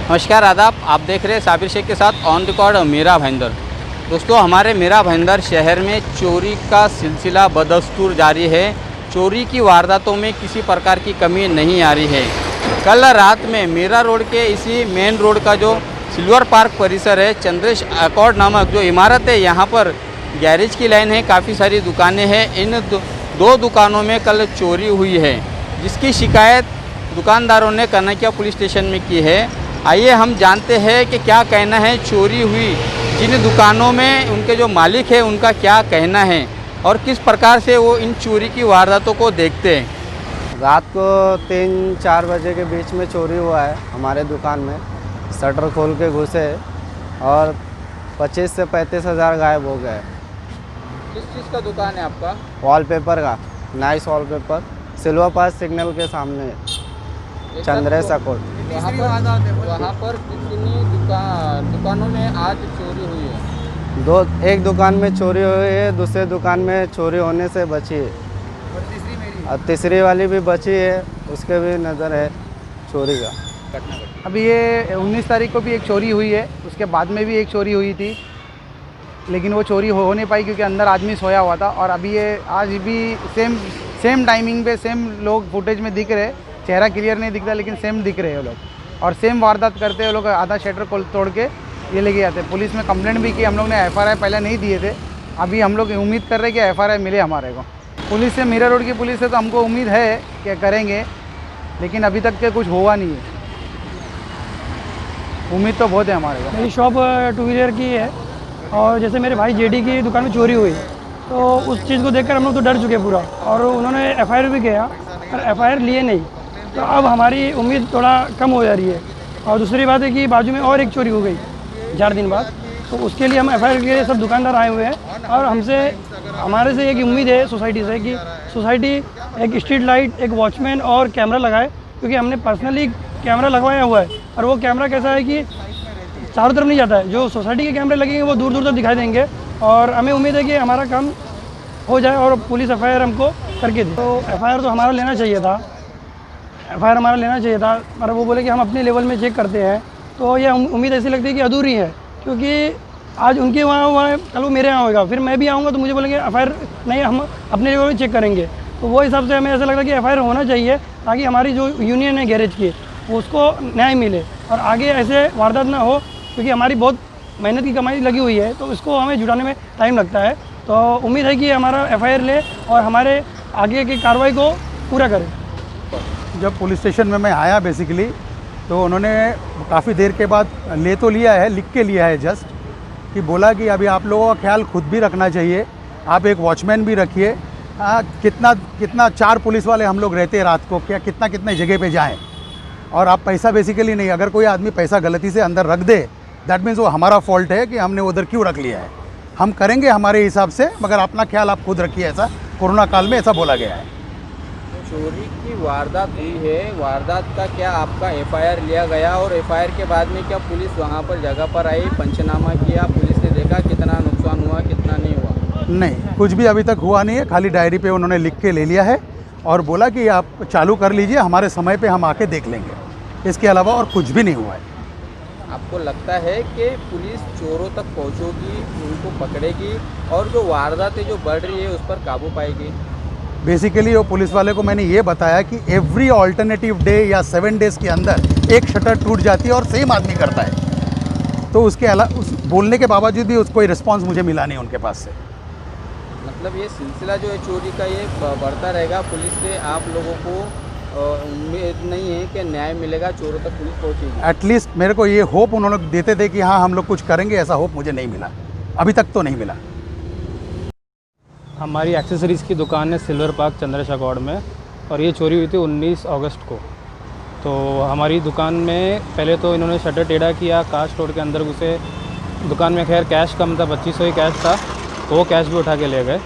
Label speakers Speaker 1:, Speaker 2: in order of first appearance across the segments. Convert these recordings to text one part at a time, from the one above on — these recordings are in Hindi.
Speaker 1: नमस्कार आदाब, आप देख रहे हैं साबिर शेख के साथ ऑन रिकॉर्ड मीरा भाईंदर। दोस्तों, हमारे मीरा भाईंदर शहर में चोरी का सिलसिला बदस्तूर जारी है। चोरी की वारदातों में किसी प्रकार की कमी नहीं आ रही है। कल रात में मीरा रोड के इसी मेन रोड का जो सिल्वर पार्क परिसर है, चंद्रेश अकॉर्ड नामक जो इमारत है, यहाँ पर गैरेज की लाइन है, काफ़ी सारी दुकानें हैं। इन दो दुकानों में कल चोरी हुई है, जिसकी शिकायत दुकानदारों ने कनकिया पुलिस स्टेशन में की है। आइए हम जानते हैं कि क्या कहना है चोरी हुई जिन दुकानों में, उनके जो मालिक है उनका क्या कहना है और किस प्रकार से वो इन चोरी की वारदातों को देखते हैं।
Speaker 2: रात को 3-4 बजे के बीच में चोरी हुआ है हमारे दुकान में। शटर खोल के घुसे और 25 से 35 हज़ार गायब हो गए।
Speaker 1: किस चीज़ का दुकान है आपका?
Speaker 2: वॉलपेपर का, नाइस वॉलपेपर, सिल्वर पास सिग्नल के सामने, चंद्रेश अकॉर्ड।
Speaker 1: वहाँ पर कितनी दुकानों में आज चोरी हुई है?
Speaker 2: एक दुकान में चोरी हुई है, दूसरे दुकान में चोरी होने से बची है और तीसरी वाली भी बची है, उसके भी नज़र है चोरी का।
Speaker 3: अभी ये 19 तारीख को भी एक चोरी हुई है, उसके बाद में भी एक चोरी हुई थी, लेकिन वो चोरी हो नहीं पाई क्योंकि अंदर आदमी सोया हुआ था। और अभी ये आज भी सेम टाइमिंग पे सेम लोग फुटेज में दिख रहे, चेहरा क्लियर नहीं दिखता लेकिन सेम दिख रहे हैं लोग और सेम वारदात करते हैं लोग। आधा शटर को तोड़ के ये लेके जाते हैं। पुलिस में कंप्लेंट भी की, हम लोग ने एफआईआर पहले नहीं दिए थे। अभी हम लोग उम्मीद कर रहे हैं कि एफआईआर मिले हमारे को। पुलिस से, मीरा रोड की पुलिस से तो हमको उम्मीद है कि करेंगे, लेकिन अभी तक के कुछ हुआ नहीं है। उम्मीद तो बहुत है हमारे को।
Speaker 4: मेरी शॉप 2 व्हीलर की है और जैसे मेरे भाई जेडी की दुकान में चोरी हुई तो उस चीज़ को देखकर हम लोग तो डर चुके पूरा, और उन्होंने एफआईआर भी किया पर एफआईआर लिए नहीं। तो अब हमारी उम्मीद थोड़ा कम हो जा रही है। और दूसरी बात है कि बाजू में और एक चोरी हो गई 4 दिन बाद, तो उसके लिए हम एफआईआर के लिए सब दुकानदार आए हुए हैं। और हमारे से एक उम्मीद है सोसाइटी से कि सोसाइटी एक स्ट्रीट लाइट, एक वॉचमैन और कैमरा लगाए, क्योंकि हमने पर्सनली कैमरा लगवाया हुआ है। और वो कैमरा कैसा है कि चारों तरफ नहीं जाता है, जो सोसाइटी के कैमरे लगेंगे वो दूर दूर तक दिखाई देंगे। और हमें उम्मीद है कि हमारा काम हो जाए और पुलिस एफआईआर हमको करके दे। तो एफआईआर तो हमारा लेना चाहिए था, पर वो बोले कि हम अपने लेवल में चेक करते हैं। तो ये उम्मीद ऐसी लगती है कि अधूरी है, क्योंकि आज उनके वहाँ हुआ है, कल वो मेरे यहाँ होगा, फिर मैं भी आऊँगा तो मुझे बोलेंगे एफआईआर नहीं, हम अपने लेवल में चेक करेंगे। तो वो हिसाब से हमें ऐसा लग रहा है कि एफआईआर होना चाहिए, ताकि हमारी जो यूनियन है गैरेज की उसको न्याय मिले और आगे ऐसे वारदात ना हो, क्योंकि हमारी बहुत मेहनत की कमाई लगी हुई है, तो इसको हमें जुटाने में टाइम लगता है। तो उम्मीद है कि हमारा एफआईआर ले और हमारे आगे की कार्रवाई को पूरा करें।
Speaker 5: जब पुलिस स्टेशन में मैं आया बेसिकली, तो उन्होंने काफ़ी देर के बाद ले तो लिया है, लिख के लिया है जस्ट, कि बोला कि अभी आप लोगों का ख्याल खुद भी रखना चाहिए, आप एक वॉचमैन भी रखिए। कितना 4 पुलिस वाले हम लोग रहते हैं रात को, क्या कितने जगह पे जाएं, और आप पैसा बेसिकली नहीं, अगर कोई आदमी पैसा गलती से अंदर रख दे, दैट मीन्स वो हमारा फॉल्ट है कि हमने उधर क्यों रख लिया है। हम करेंगे हमारे हिसाब से, मगर अपना ख्याल आप खुद रखिए, ऐसा कोरोना काल में ऐसा बोला गया है।
Speaker 1: चोरी की वारदात हुई है, वारदात का क्या आपका एफआईआर लिया गया और एफआईआर के बाद में क्या पुलिस वहाँ पर जगह पर आई, पंचनामा किया, पुलिस ने देखा कितना नुकसान हुआ कितना नहीं हुआ?
Speaker 5: नहीं, कुछ भी अभी तक हुआ नहीं है। खाली डायरी पे उन्होंने लिख के ले लिया है और बोला कि आप चालू कर लीजिए, हमारे समय पे हम आके देख लेंगे। इसके अलावा और कुछ भी नहीं हुआ है।
Speaker 1: आपको लगता है कि पुलिस चोरों तक पहुंचेगी, उनको पकड़ेगी और जो वारदातें जो बढ़ रही है उस पर काबू पाएगी?
Speaker 5: बेसिकली वो पुलिस वाले को मैंने ये बताया कि एवरी ऑल्टरनेटिव डे या 7 डेज़ के अंदर एक शटर टूट जाती है और सेम आदमी करता है। तो उसके अलावा उस बोलने के बावजूद भी कोई रिस्पांस मुझे मिला नहीं उनके पास से।
Speaker 1: मतलब ये सिलसिला जो है चोरी का ये बढ़ता रहेगा। पुलिस से आप लोगों को उम्मीद नहीं है कि न्याय मिलेगा, चोरों तक पुलिस पहुंचेगी?
Speaker 5: एटलीस्ट मेरे को ये होप उन्होंने देते थे कि हाँ हम लोग कुछ करेंगे, ऐसा होप मुझे नहीं मिला, अभी तक तो नहीं मिला।
Speaker 6: हमारी एक्सेसरीज़ की दुकान है सिल्वर पार्क चंद्रेश अकॉर्ड में, और ये चोरी हुई थी 19 अगस्त को। तो हमारी दुकान में पहले तो इन्होंने शटर टेढ़ा किया, कांच तोड़ के अंदर घुसे। दुकान में खैर कैश कम था, 2500 ही कैश था, तो वो कैश भी उठा के ले गए।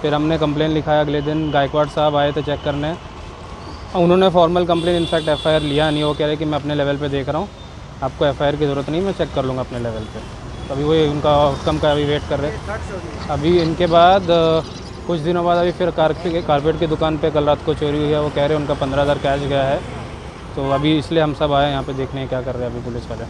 Speaker 6: फिर हमने कंप्लेन लिखाया, अगले दिन गायकवाड़ साहब आए थे चेक करने। उन्होंने फॉर्मल कंप्लेन इनफैक्ट एफआईआर लिया नहीं, वो कह रहे कि मैं अपने लेवल पे देख रहा हूँ, आपको एफआईआर की ज़रूरत नहीं, मैं चेक कर लूँगा अपने लेवल पे। अभी वो उनका आउटकम का अभी वेट कर रहे हैं। अभी इनके बाद कुछ दिनों बाद अभी फिर कारपेट की दुकान पे कल रात को चोरी हुई है। वो कह रहे हैं उनका 15,000 कैश गया है तो अभी इसलिए हम सब आए यहाँ पे देखने क्या कर रहे हैं अभी पुलिस वाले।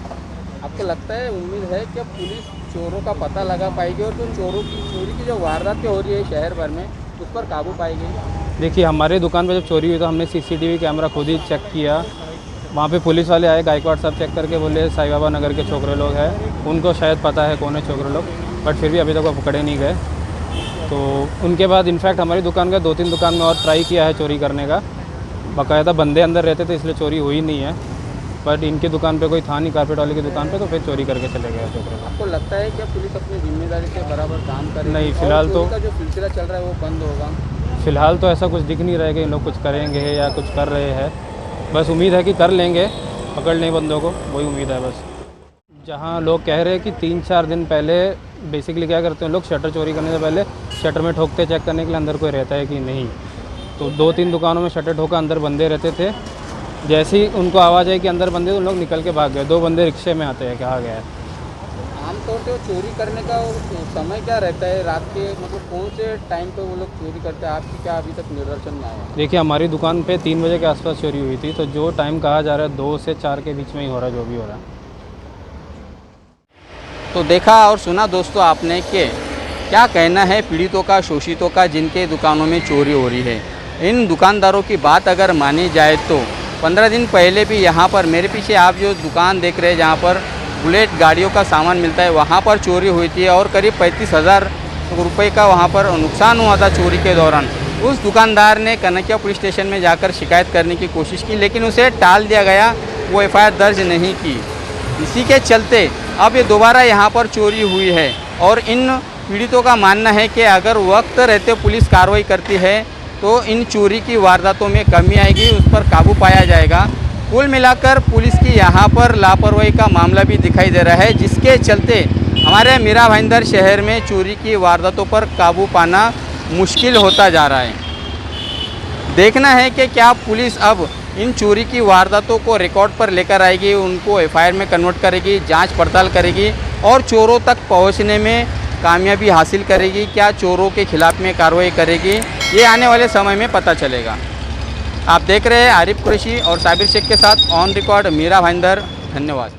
Speaker 1: आपको लगता है, उम्मीद है कि पुलिस चोरों का पता लगा पाएगी और जो चोरी की जो वारदातें हो रही है शहर भर में उस पर काबू पाएगी?
Speaker 6: देखिए, हमारे दुकान पे जब चोरी हुई तो हमने CCTV कैमरा खुद ही चेक किया। वहाँ पे पुलिस वाले आए, गायकवाड़ साहब चेक करके बोले साईं बाबा नगर के छोकरे लोग हैं, उनको शायद पता है कौन है छोकरे लोग, बट फिर भी अभी तक वो पकड़े नहीं गए। तो उनके बाद इनफैक्ट हमारी दुकान का 2-3 दुकान में और ट्राई किया है चोरी करने का। बाकायदा बंदे अंदर रहते थे इसलिए चोरी हुई नहीं है, बट इनकी दुकान पे कोई था नहीं, कारपेट वाले की दुकान पे, तो फिर चोरी करके चले गए छोकरे लोग।
Speaker 1: आपको लगता है कि पुलिस अपनी जिम्मेदारी से बराबर काम करे?
Speaker 6: नहीं, फिलहाल तो
Speaker 1: जो सिलसिला चल रहा है वो बंद होगा?
Speaker 6: फ़िलहाल तो ऐसा कुछ दिख नहीं रहा है कि इन लोग कुछ करेंगे या कुछ कर रहे हैं। बस उम्मीद है कि कर लेंगे, पकड़ लें बंदों को, वही उम्मीद है बस। जहाँ लोग कह रहे हैं कि 3-4 दिन पहले बेसिकली क्या करते हैं लोग, शटर चोरी करने से पहले शटर में ठोकते चेक करने के लिए अंदर कोई रहता है कि नहीं। तो 2-3 दुकानों में शटर ठोका, अंदर बंदे रहते थे। जैसे ही उनको आवाज़ आई कि अंदर बंदे, तो उन लोग निकल के भाग गए। 2 बंदे रिक्शे में आते हैं, कहा गया है।
Speaker 1: आमतौर पे चोरी करने का समय क्या रहता है रात के, मतलब कौन से टाइम पे वो लोग चोरी करते हैं? आपकी क्या अभी तक निदर्शन में आया?
Speaker 6: देखिए, हमारी दुकान पे 3 बजे के आसपास चोरी हुई थी, तो जो टाइम कहा जा रहा है 2 से 4 के बीच में ही हो रहा है, जो भी हो रहा है।
Speaker 1: तो देखा और सुना दोस्तों आपने कि क्या कहना है पीड़ितों का, शोषितों का, जिनके दुकानों में चोरी हो रही है। इन दुकानदारों की बात अगर मानी जाए तो 15 दिन पहले भी यहाँ पर, मेरे पीछे आप जो दुकान देख रहे हैं जहाँ पर बुलेट गाड़ियों का सामान मिलता है, वहाँ पर चोरी हुई थी और करीब 35,000 रुपये का वहाँ पर नुकसान हुआ था चोरी के दौरान। उस दुकानदार ने कनकिया पुलिस स्टेशन में जाकर शिकायत करने की कोशिश की, लेकिन उसे टाल दिया गया, वो FIR दर्ज नहीं की। इसी के चलते अब ये दोबारा यहाँ पर चोरी हुई है और इन पीड़ितों का मानना है कि अगर वक्त रहते पुलिस कार्रवाई करती है तो इन चोरी की वारदातों में कमी आएगी, उस पर काबू पाया जाएगा। कुल मिलाकर पुलिस की यहाँ पर लापरवाही का मामला भी दिखाई दे रहा है, जिसके चलते हमारे मीरा भाईंदर शहर में चोरी की वारदातों पर काबू पाना मुश्किल होता जा रहा है। देखना है कि क्या पुलिस अब इन चोरी की वारदातों को रिकॉर्ड पर लेकर आएगी, उनको FIR में कन्वर्ट करेगी, जांच पड़ताल करेगी और चोरों तक पहुंचने में कामयाबी हासिल करेगी। क्या चोरों के खिलाफ में कार्रवाई करेगी, ये आने वाले समय में पता चलेगा। आप देख रहे हैं आरिफ कुरैशी और साबिर शेख के साथ ऑन रिकॉर्ड मीरा भाईंदर। धन्यवाद।